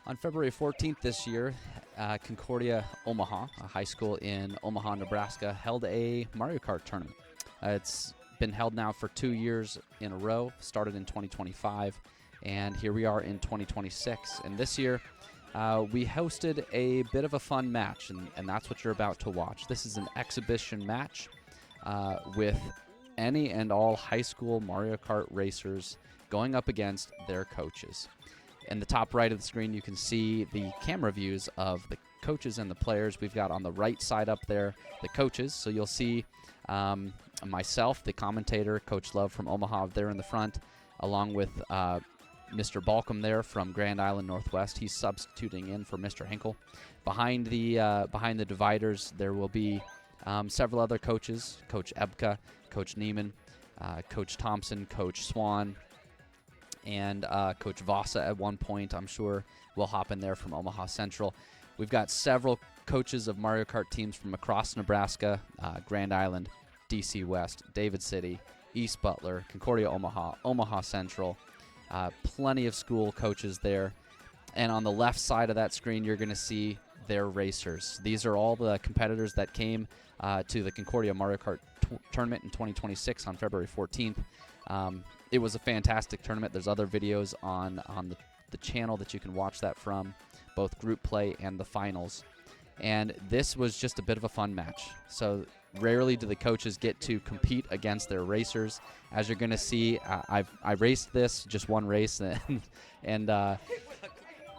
On February 14th this year, Concordia Omaha, a high school in Omaha, Nebraska, held a Mario Kart tournament. It's been held now for 2 years in a row, started in 2025, and here we are in 2026. And this year, we hosted a bit of a fun match, and that's what you're about to watch. This is an exhibition match with any and all high school Mario Kart racers going up against their coaches. In the top right of the screen, you can see the camera views of the coaches and the players. We've got on the right side up there the coaches. So you'll see myself, the commentator, Coach Love from Omaha, there in the front, along with Mr. Balcom there from Grand Island Northwest. He's substituting in for Mr. Hinkle. Behind the dividers, there will be several other coaches: Coach Ebka, Coach Neiman, Coach Thompson, Coach Swan, and Coach Vasa at one point, I'm sure, will hop in there from Omaha Central. We've got several coaches of Mario Kart teams from across Nebraska: Grand Island, DC West, David City, East Butler, Concordia Omaha, Omaha Central. Plenty of school coaches there. And on the left side of that screen, you're going to see their racers. These are all the competitors that came to the Concordia Mario Kart tournament in 2026 on February 14th. It was a fantastic tournament. There's other videos on the channel that you can watch that from, both group play and the finals. And this was just a bit of a fun match. So rarely do the coaches get to compete against their racers. As you're going to see, I raced this, just one race, and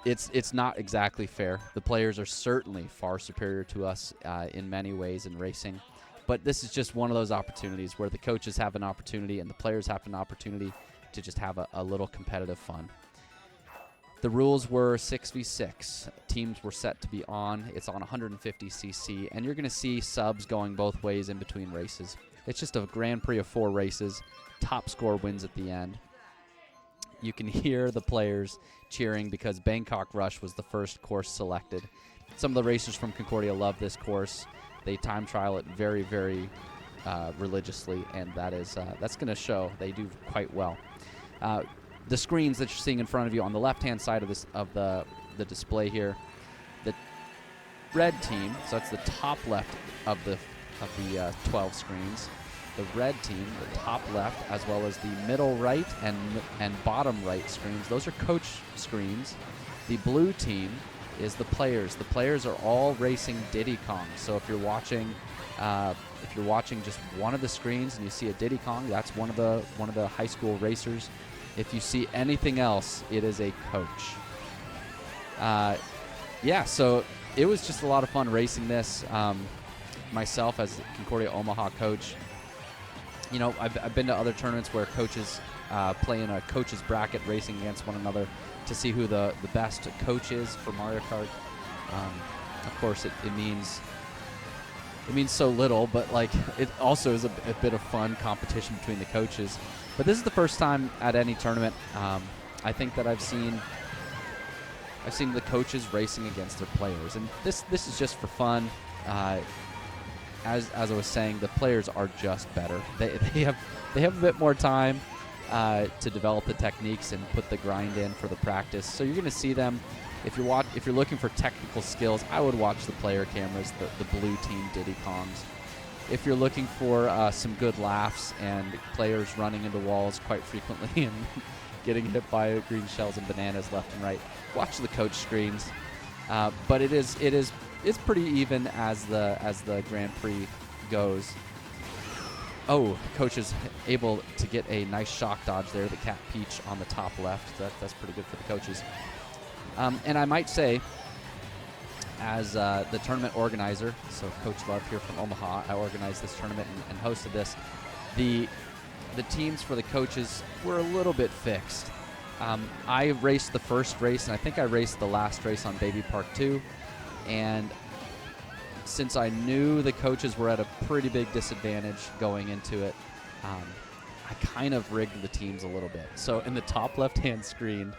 it's not exactly fair. The players are certainly far superior to us in many ways in racing. But this is just one of those opportunities where the coaches have an opportunity and the players have an opportunity to just have a little competitive fun. The rules were 6v6. Teams were set to be on. It's on 150cc, and you're going to see subs going both ways in between races. It's just a Grand Prix of 4 races. Top score wins at the end. You can hear the players cheering because Bangkok Rush was the first course selected. Some of the racers from Concordia love this course. They time trial it very, very religiously, and that's going to show. They do quite well. The screens that you're seeing in front of you on the left-hand side of the display here, the red team, so that's the top left of the 12 screens. The red team, the top left, as well as the middle right and bottom right screens, those are coach screens. The blue team is the players. The players are all racing Diddy Kong. So if you're watching just one of the screens and you see a Diddy Kong, that's one of the high school racers. If you see anything else, it is a coach. So it was just a lot of fun racing this. Myself as Concordia Omaha coach, I've been to other tournaments where coaches play in a coach's bracket racing against one another to see who the best coach is for Mario Kart. Of course, it means so little, but it also is a bit of fun competition between the coaches. But this is the first time at any tournament I think that I've seen the coaches racing against their players, and this is just for fun. As I was saying, the players are just better. They have a bit more time to develop the techniques and put the grind in for the practice. So you're going to see them. If you're looking for technical skills, I would watch the player cameras, the blue team Diddy Kongs. If you're looking for some good laughs and players running into walls quite frequently and getting hit by green shells and bananas left and right, watch the coach screens. But it's pretty even as the Grand Prix goes. Oh, coach is able to get a nice shock dodge there, the Cat Peach on the top left. That's pretty good for the coaches. And I might say, as the tournament organizer, so Coach Love here from Omaha, I organized this tournament and hosted this. The teams for the coaches were a little bit fixed. I raced the first race, and I think I raced the last race on Baby Park 2. And since I knew the coaches were at a pretty big disadvantage going into it, I kind of rigged the teams a little bit. So in the top left-hand screen,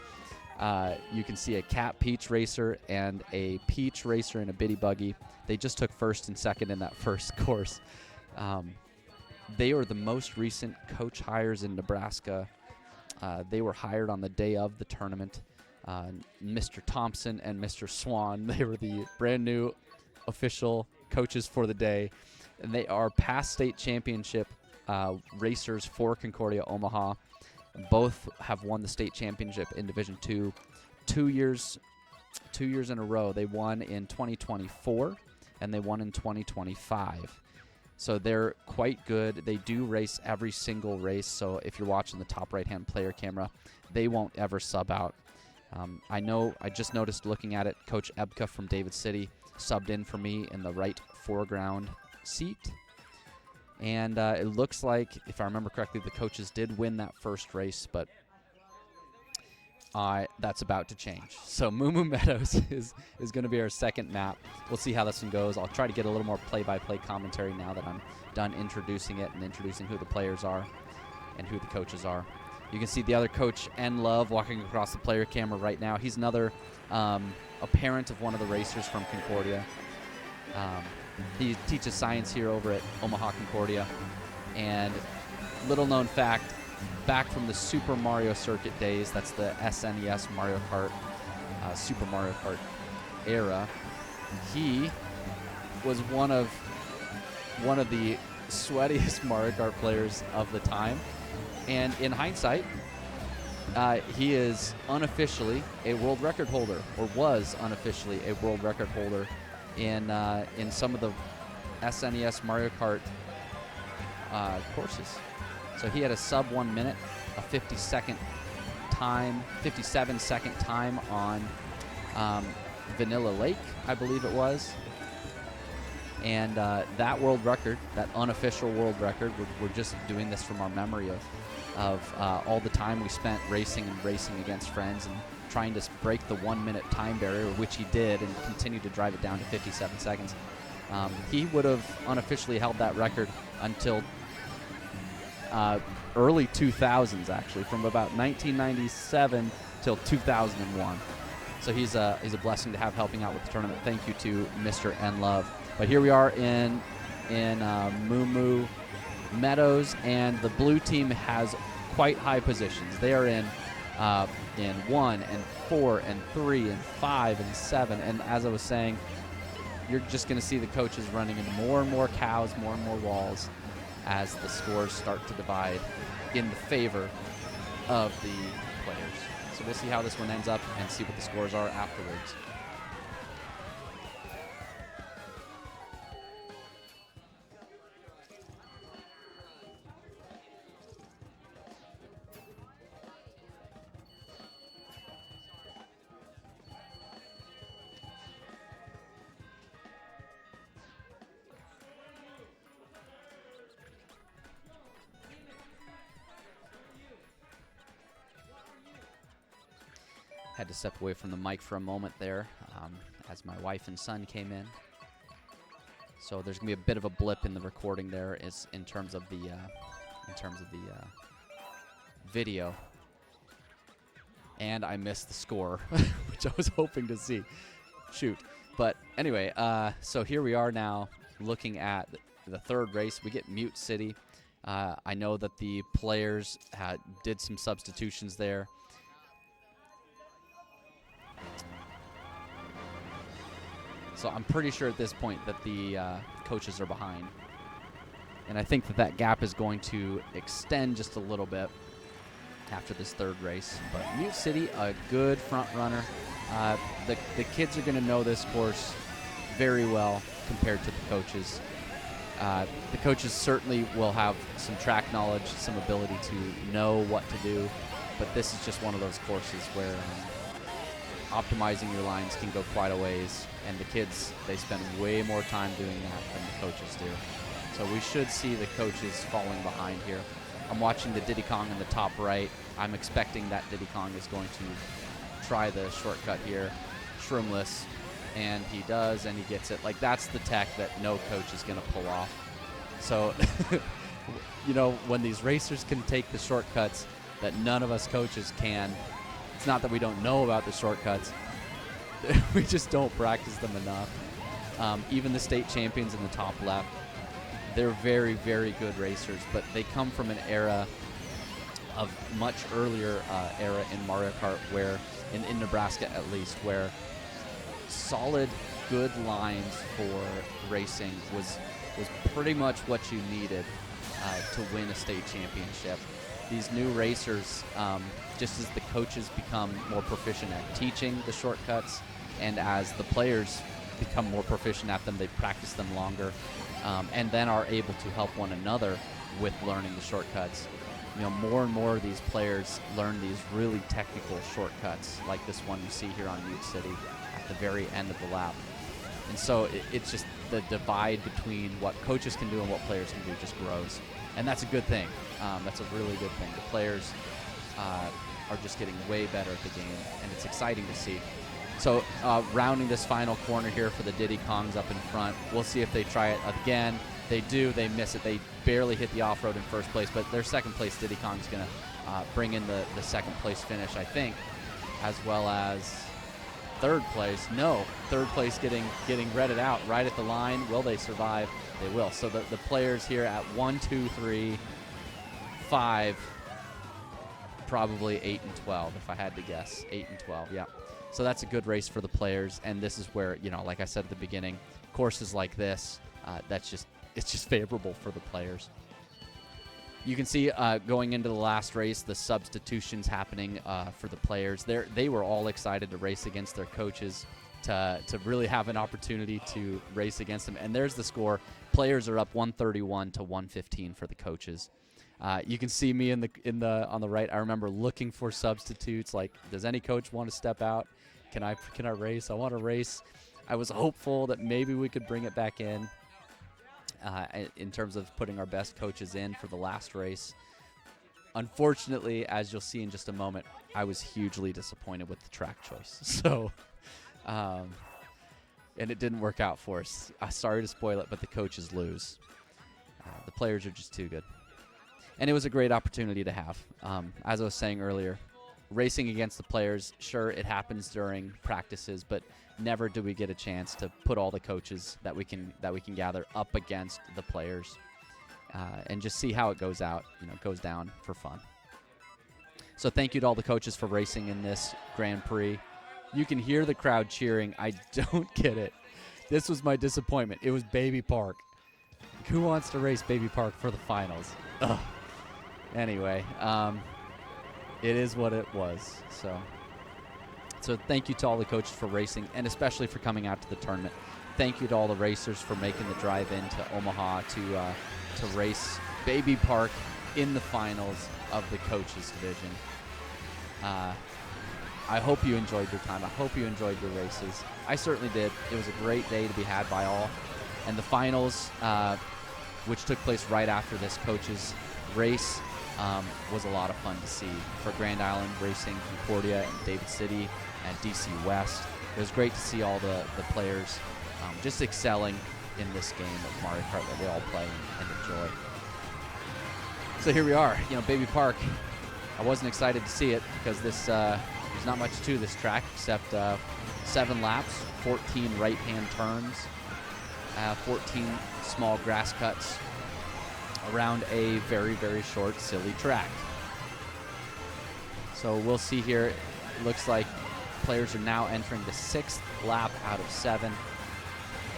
you can see a Cat Peach racer and a Peach racer in a Biddy Buggy. They just took first and second in that first course. They are the most recent coach hires in Nebraska. They were hired on the day of the tournament. Mr. Thompson and Mr. Swan. They were the brand new official coaches for the day, and they are past state championship racers for Concordia Omaha. Both have won the state championship in Division II 2 years in a row. They won in 2024 and they won in 2025. So they're quite good. They do race every single race. So if you're watching the top right-hand player camera, they won't ever sub out. I just noticed looking at it, Coach Ebka from David City subbed in for me in the right foreground seat. And it looks like, if I remember correctly, the coaches did win that first race, but that's about to change. So Moo Moo Meadows is going to be our second map. We'll see how this one goes. I'll try to get a little more play-by-play commentary now that I'm done introducing it and introducing who the players are and who the coaches are. You can see the other coach, N Love, walking across the player camera right now. He's another a parent of one of the racers from Concordia. He teaches science here over at Omaha Concordia. And little known fact, back from the Super Mario Circuit days, that's the SNES Mario Kart, Super Mario Kart era, he was one of the sweatiest Mario Kart players of the time. And in hindsight, he is unofficially a world record holder, or was unofficially a world record holder in some of the SNES Mario Kart courses. So he had a sub 1 minute, a 57-second time on Vanilla Lake, I believe it was. And that world record, that unofficial world record, we're just doing this from our memory of all the time we spent racing against friends and trying to break the 1 minute time barrier, which he did, and continued to drive it down to 57 seconds. He would have unofficially held that record until early 2000s, actually, from about 1997 till 2001. So he's a blessing to have helping out with the tournament. Thank you to Mr. N Love. But here we are in Moo Moo Meadows, and the blue team has quite high positions. They are in 1 and 4 and 3 and 5 and 7. And as I was saying, you're just going to see the coaches running into more and more cows, more and more walls, as the scores start to divide in the favor of the players. So we'll see how this one ends up and see what the scores are afterwards. Had to step away from the mic for a moment there as my wife and son came in. So there's gonna be a bit of a blip in the recording there, is in terms of the video. And I missed the score, which I was hoping to see. Shoot. But anyway, so here we are now looking at the third race. We get Mute City. I know that the players did some substitutions there. So I'm pretty sure at this point that the coaches are behind. And I think that gap is going to extend just a little bit after this third race. But Mute City, a good front runner. The kids are going to know this course very well compared to the coaches. The coaches certainly will have some track knowledge, some ability to know what to do. But this is just one of those courses where optimizing your lines can go quite a ways, and the kids, they spend way more time doing that than the coaches do. So we should see the coaches falling behind here. I'm watching the Diddy Kong in the top right. I'm expecting that Diddy Kong is going to try the shortcut here, shroomless, and he does, and he gets it. Like, that's the tech that no coach is going to pull off. So, you know, when these racers can take the shortcuts that none of us coaches can, it's not that we don't know about the shortcuts. We just don't practice them enough. Even the state champions in the top left, they're very, very good racers, but they come from an era of much earlier era in Mario Kart, where in Nebraska at least, where solid, good lines for racing was pretty much what you needed to win a state championship. These new racers, just as the coaches become more proficient at teaching the shortcuts, and as the players become more proficient at them, they practice them longer, and then are able to help one another with learning the shortcuts. More and more of these players learn these really technical shortcuts, like this one you see here on Mute City at the very end of the lap. And so it's just the divide between what coaches can do and what players can do just grows. And that's a good thing. That's a really good thing. The players are just getting way better at the game, and it's exciting to see. So rounding this final corner here for the Diddy Kongs up in front. We'll see if they try it again. They do. They miss it. They barely hit the off-road in first place, but their second place Diddy Kong's going to bring in the second place finish, I think, as well as third place. No, third place getting redded out right at the line. Will they survive? They will. So the players here at 1, 2, 3, 5, probably 8 and 12, if I had to guess. 8 and 12, yeah. So that's a good race for the players, and this is where, like I said at the beginning, courses like this, it's just favorable for the players. You can see going into the last race, the substitutions happening for the players. They were all excited to race against their coaches, to really have an opportunity to race against them. And there's the score. Players are up 131 to 115 for the coaches. You can see me on the right. I remember looking for substitutes. Like, does any coach want to step out? Can I race? I want to race. I was hopeful that maybe we could bring it back in terms of putting our best coaches in for the last race. Unfortunately, as you'll see in just a moment, I was hugely disappointed with the track choice. So, and it didn't work out for us. Sorry to spoil it, but the coaches lose. The players are just too good. And it was a great opportunity to have. As I was saying earlier, racing against the players, sure, it happens during practices, but never do we get a chance to put all the coaches that we can gather up against the players and just see how it goes out. It goes down for fun. So thank you to all the coaches for racing in this Grand Prix. You can hear the crowd cheering. I don't get it. This was my disappointment. It was Baby Park. Who wants to race Baby Park for the finals? Ugh. Anyway, it is what it was. So thank you to all the coaches for racing, and especially for coming out to the tournament. Thank you to all the racers for making the drive into Omaha to race Baby Park in the finals of the coaches division. I hope you enjoyed your time. I hope you enjoyed your races. I certainly did. It was a great day to be had by all. And the finals, which took place right after this coaches race, was a lot of fun to see for Grand Island Racing, Concordia, and David City, and DC West. It was great to see all the players just excelling in this game of Mario Kart that we all play and enjoy. So here we are, Baby Park. I wasn't excited to see it because there's not much to this track except 7 laps, 14 right-hand turns, 14 small grass cuts around a very, very short, silly track. So we'll see here. It looks like players are now entering the 6th lap out of 7.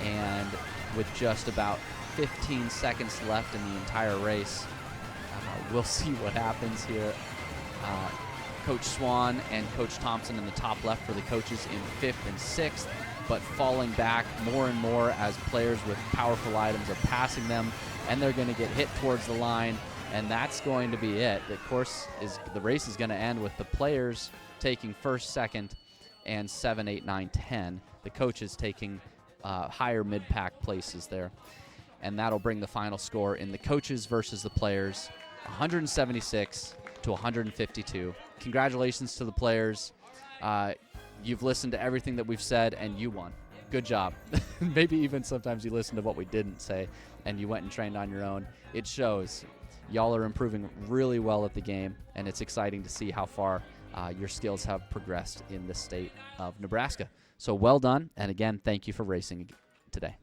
And with just about 15 seconds left in the entire race, we'll see what happens here. Coach Swan and Coach Thompson in the top left for the coaches in 5th and 6th, but falling back more and more as players with powerful items are passing them, and they're going to get hit towards the line, and that's going to be it. The race is going to end with the players taking 1st, 2nd, and 7, 8, 9, 10. The coaches taking higher mid-pack places there, and that'll bring the final score in the coaches versus the players, 176 to 152. Congratulations to the players. You've listened to everything that we've said, and you won. Good job. Maybe even sometimes you listened to what we didn't say, and you went and trained on your own. It shows. Y'all are improving really well at the game, and it's exciting to see how far your skills have progressed in the state of Nebraska. So well done, and again, thank you for racing today.